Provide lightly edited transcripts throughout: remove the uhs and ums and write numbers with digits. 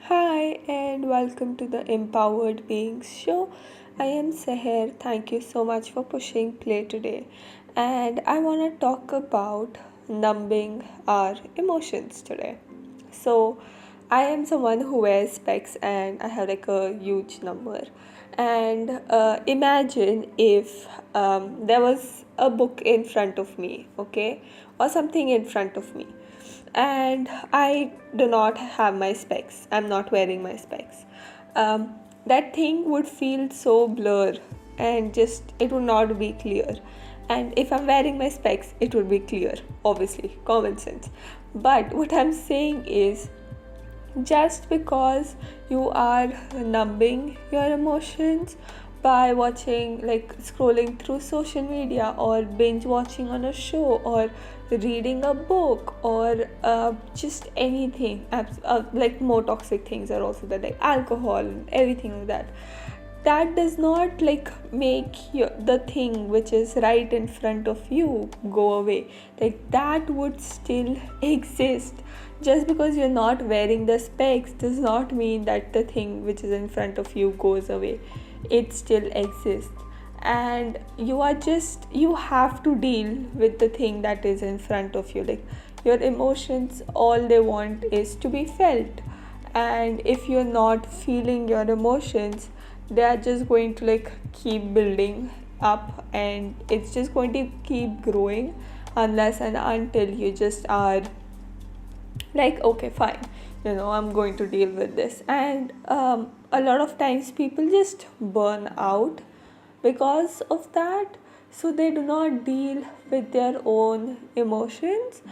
Hi, and welcome to the Empowered Beings Show. I am Seher. Thank you so much for pushing play today. And I want to talk about numbing our emotions today. So, I am someone who wears specs and I have like a huge number. And imagine if there was a book in front of me, okay, or something in front of me, and I do not have my specs. I'm not wearing my specs. That thing would feel so blur and just it would not be clear. And if I'm wearing my specs, it would be clear, obviously, common sense. But what I'm saying is, just because you are numbing your emotions by watching, like scrolling through social media or binge watching on a show or reading a book or just anything, like more toxic things are also there, like alcohol and everything like that. That does not like make the thing which is right in front of you go away. Like that would still exist. Just because you're not wearing the specs does not mean that the thing which is in front of you goes away. It still exists, and you have to deal with the thing that is in front of you. Like your emotions, all they want is to be felt, and if you're not feeling your emotions, they are just going to like keep building up, and it's just going to keep growing unless and until you just are like, okay, fine, I'm going to deal with this. And a lot of times people just burn out because of that, so they do not deal with their own emotions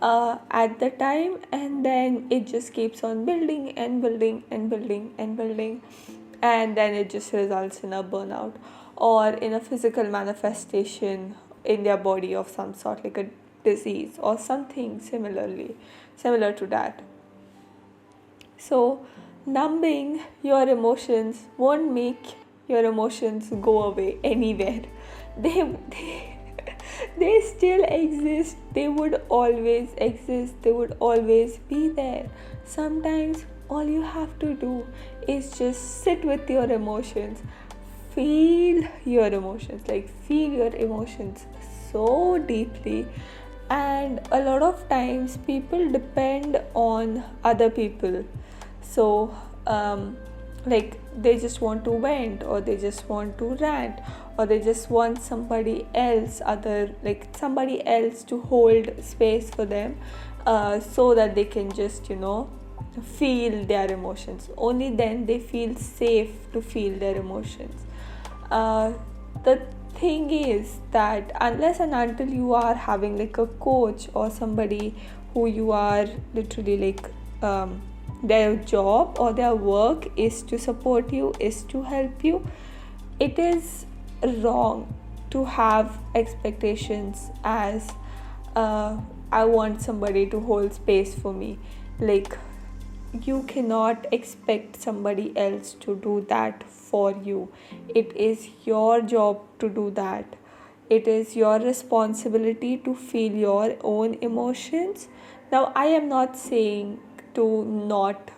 at the time, and then it just keeps on building and building and building and building, and then it just results in a burnout or in a physical manifestation in their body of some sort, like a disease or something similar to that. So, numbing your emotions won't make your emotions go away anywhere. They they still exist. They would always exist. They would always be there. Sometimes all you have to do is just sit with your emotions, feel your emotions, like feel your emotions so deeply. And a lot of times people depend on other people. So like they just want to vent, or they just want to rant, or they just want somebody else to hold space for them, so that they can just feel their emotions. Only then they feel safe to feel their emotions. The thing is that unless and until you are having like a coach or somebody who you are literally like, their job or their work is to support you, is to help you, it is wrong to have expectations as, I want somebody to hold space for me. Like, you cannot expect somebody else to do that for you. It is your job to do that. It is your responsibility to feel your own emotions. Now, I am not saying to not,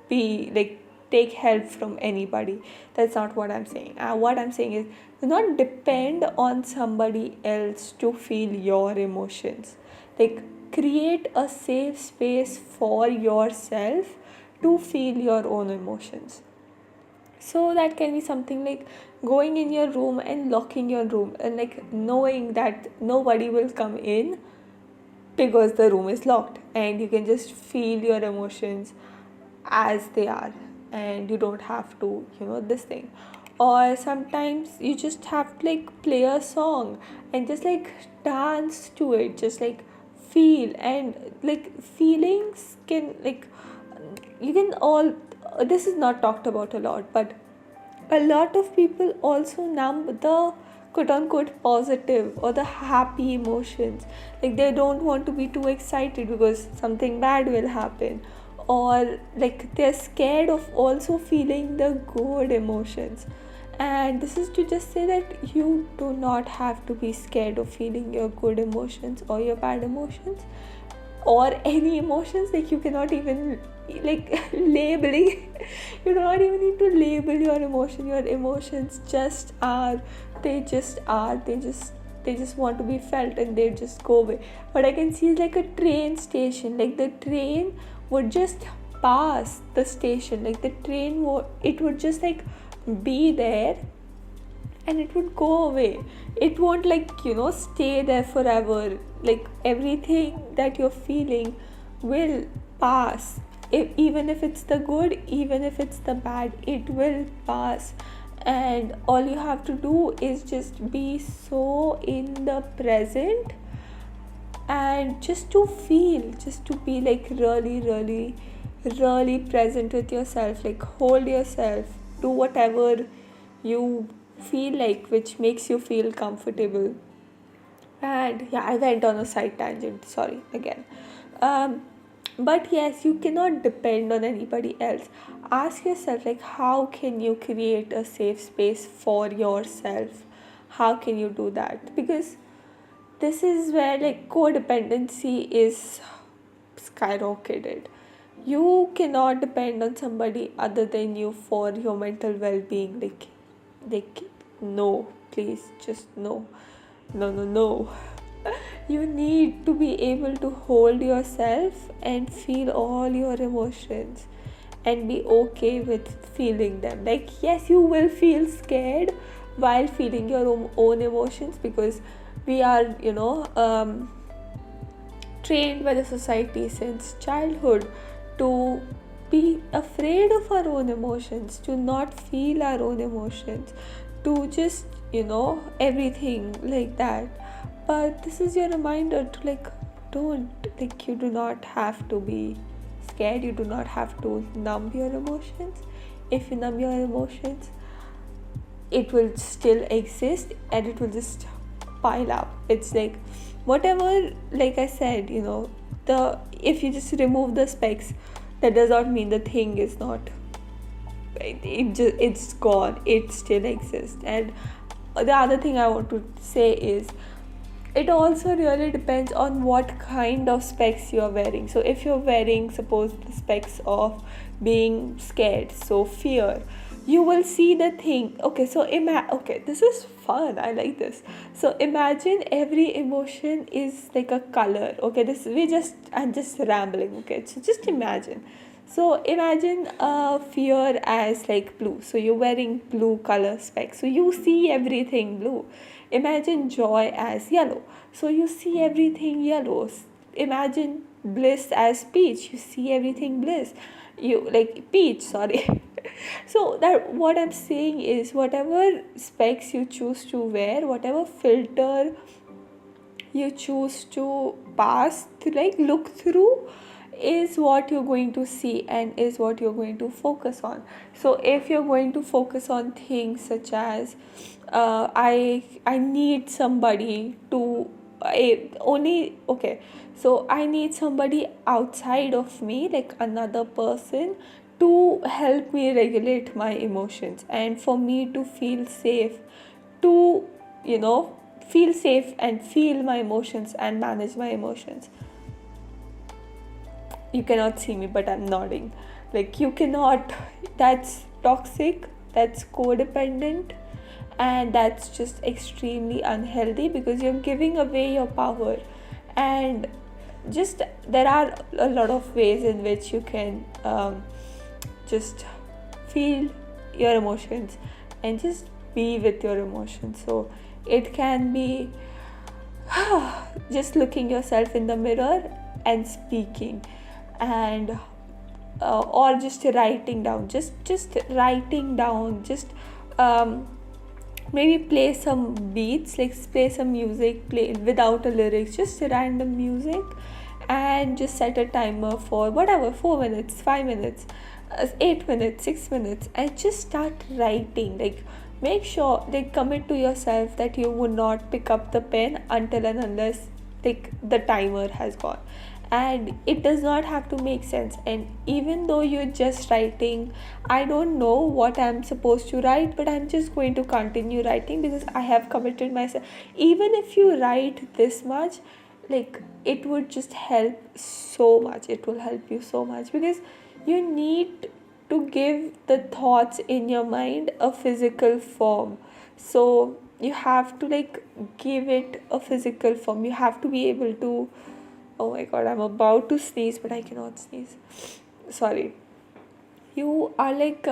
be like take help from anybody. That's not what I'm saying. What I'm saying is, do not depend on somebody else to feel your emotions. Like, create a safe space for yourself to feel your own emotions. So that can be something like going in your room and locking your room, and like knowing that nobody will come in because the room is locked, and you can just feel your emotions as they are, and you don't have to this thing. Or sometimes you just have to like play a song and just like dance to it, just like feel. And like feelings can like, you can all, this is not talked about a lot, but a lot of people also numb the quote unquote positive or the happy emotions. Like they don't want to be too excited because something bad will happen, or like they're scared of also feeling the good emotions. And this is to just say that you do not have to be scared of feeling your good emotions or your bad emotions. or any emotions. Like you cannot even like labeling you do not even need to label your emotion. Your emotions just are. They just want to be felt, and they just go away. But I can see like a train station, like the train would just pass the station, like the train it would just like be there, and it would go away. It won't like stay there forever. Like everything that you're feeling will pass. Even if it's the good, even if it's the bad, it will pass. And all you have to do is just be so in the present, and just to feel, just to be like really, really, really present with yourself. Like hold yourself, do whatever you feel like, which makes you feel comfortable. And yeah, I went on a side tangent, sorry again. But yes, you cannot depend on anybody else. Ask yourself, like, how can you create a safe space for yourself? How can you do that? Because this is where like codependency is skyrocketed. You cannot depend on somebody other than you for your mental well-being. Like no, please, just no. No. You need to be able to hold yourself and feel all your emotions and be okay with feeling them. Like, yes, you will feel scared while feeling your own emotions, because we are, trained by the society since childhood to be afraid of our own emotions, to not feel our own emotions, to just, everything like that. But this is your reminder to like, don't, like, you do not have to be scared. You do not have to numb your emotions. If you numb your emotions, it will still exist, and it will just pile up. It's like whatever, like I said, if you just remove the specs, that does not mean the thing is not, it's gone. It still exists. And the other thing I want to say is, it also really depends on what kind of specs you are wearing. So if you're wearing, suppose, the specs of being scared, so fear, you will see the thing. Okay, so okay, this is fun. I like this. So imagine every emotion is like a color. Okay, I'm just rambling. Okay, so just imagine. So imagine fear as like blue. So you're wearing blue color specs. So you see everything blue. Imagine joy as yellow. So you see everything yellow. Imagine bliss as peach. You see everything bliss. You like peach, sorry. So that what I'm saying is, whatever specs you choose to wear, whatever filter you choose to pass to, like, look through, is what you're going to see and is what you're going to focus on. So if you're going to focus on things such as I need somebody to only okay, so I need somebody outside of me, like another person, to help me regulate my emotions, and for me to feel safe, to feel safe and feel my emotions and manage my emotions. You cannot see me, but I'm nodding. Like, you cannot. That's toxic, that's codependent, and that's just extremely unhealthy, because you're giving away your power. And just there are a lot of ways in which you can just feel your emotions and just be with your emotions. So it can be just looking yourself in the mirror and speaking, and or just writing down, just writing down, just maybe play some beats, like play some music, play without a lyrics, just random music, and just set a timer for whatever, 4 minutes, 5 minutes, 8 minutes, 6 minutes, and just start writing. Like, make sure, like, commit to yourself that you would not pick up the pen until and unless, like, the timer has gone. And it does not have to make sense. And even though you're just writing, I don't know what I'm supposed to write, but I'm just going to continue writing because I have committed myself. Even if you write this much, like it would just help so much. It will help you so much, because you need to give the thoughts in your mind a physical form. So you have to like give it a physical form. You have to be able to, oh my god, I'm about to sneeze but I cannot sneeze, sorry. You are like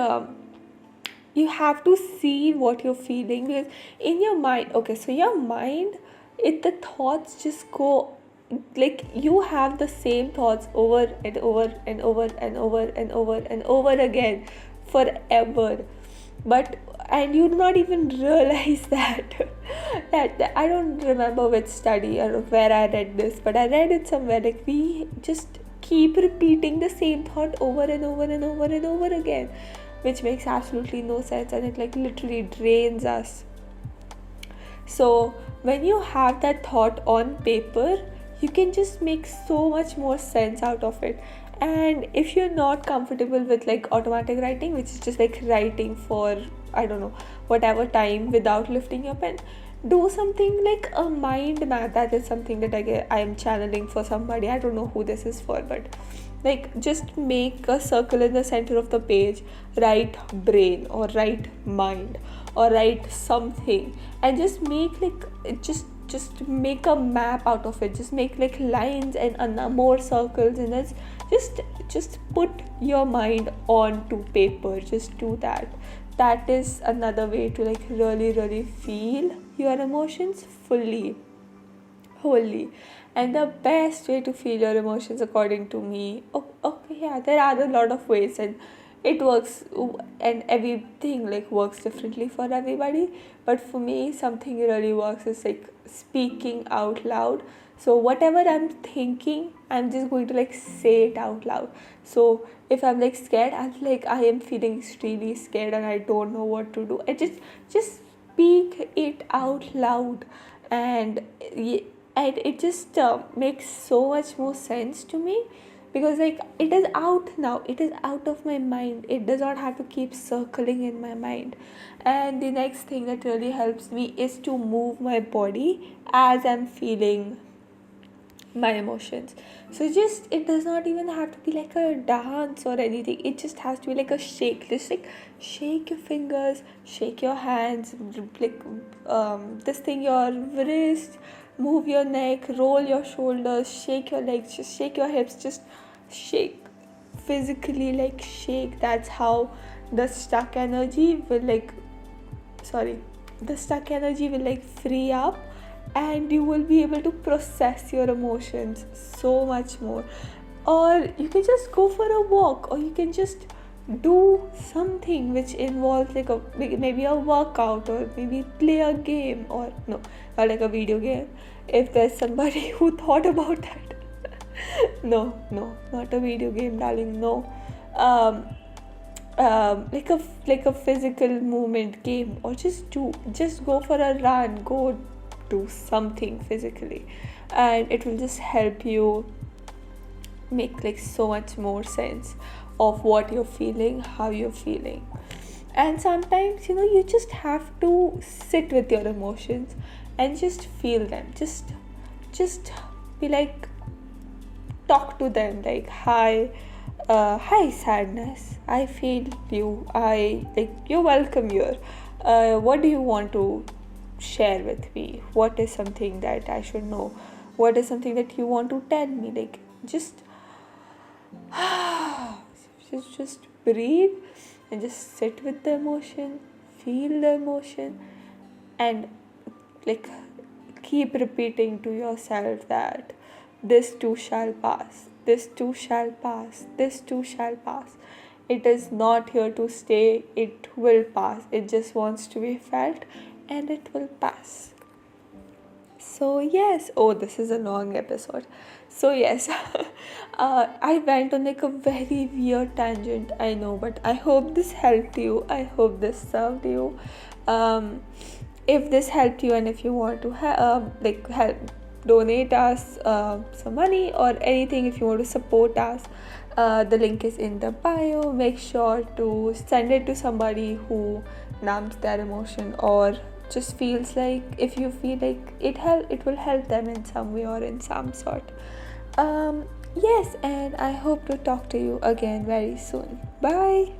you have to see what you're feeling, because in your mind, okay, so your mind, it, the thoughts just go, like you have the same thoughts over and over and over and over and over and over again forever. But and you do not even realize that that I don't remember which study or where I read this, but I read it somewhere, like we just keep repeating the same thought over and over and over and over again, which makes absolutely no sense, and it like literally drains us. So when you have that thought on paper, you can just make so much more sense out of it. And if you're not comfortable with like automatic writing, which is just like writing for, I don't know, whatever time without lifting your pen, do something like a mind map. That is something that I am channeling for somebody. I don't know who this is for, but like just make a circle in the center of the page, write brain or write mind or write something, and just make like just make a map out of it. Just make like lines and more circles, and then just put your mind onto paper. Just do that. That is another way to like really feel your emotions fully, wholly. And the best way to feel your emotions, according to me, okay, yeah, there are a lot of ways, and it works, and everything like works differently for everybody. But for me, something really works is like speaking out loud. So whatever I'm thinking, I'm just going to like say it out loud. So if I'm like scared, I'm like, I am feeling extremely scared and I don't know what to do, I just speak it out loud. And and it just makes so much more sense to me, because like it is out now, it is out of my mind, it does not have to keep circling in my mind. And the next thing that really helps me is to move my body as I'm feeling my emotions. So just, it does not even have to be like a dance or anything, it just has to be like a shake. Just like shake your fingers, shake your hands, like this thing, your wrist, move your neck, roll your shoulders, shake your legs, just shake your hips, just shake physically, like shake. That's how the stuck energy will like, sorry, the stuck energy will like free up, and you will be able to process your emotions so much more. Or you can just go for a walk, or you can just do something which involves like maybe a workout, or maybe play a game, or no, not like a video game, if there's somebody who thought about that. No, not a video game, darling, no. Like a physical movement game, or just go for a run, go do something physically, and it will just help you make like so much more sense of what you're feeling, how you're feeling. And sometimes, you just have to sit with your emotions and just feel them. Just be like, talk to them like, hi sadness, I feel you, I like, you're welcome here. What do you want to share with me? What is something that I should know? What is something that you want to tell me? Like, just just breathe and just sit with the emotion, feel the emotion, and like keep repeating to yourself that this too shall pass, this too shall pass, this too shall pass. It is not here to stay, it will pass. It just wants to be felt, and it will pass. So yes, oh, this is a long episode. So yes, I went on like a very weird tangent, I know, but I hope this helped you. I hope this served you. If this helped you, and if you want to help donate us some money or anything, if you want to support us, the link is in the bio. Make sure to send it to somebody who numbs their emotion, or just feels like, if you feel like it will help them in some way or in some sort. Yes, and I hope to talk to you again very soon. Bye.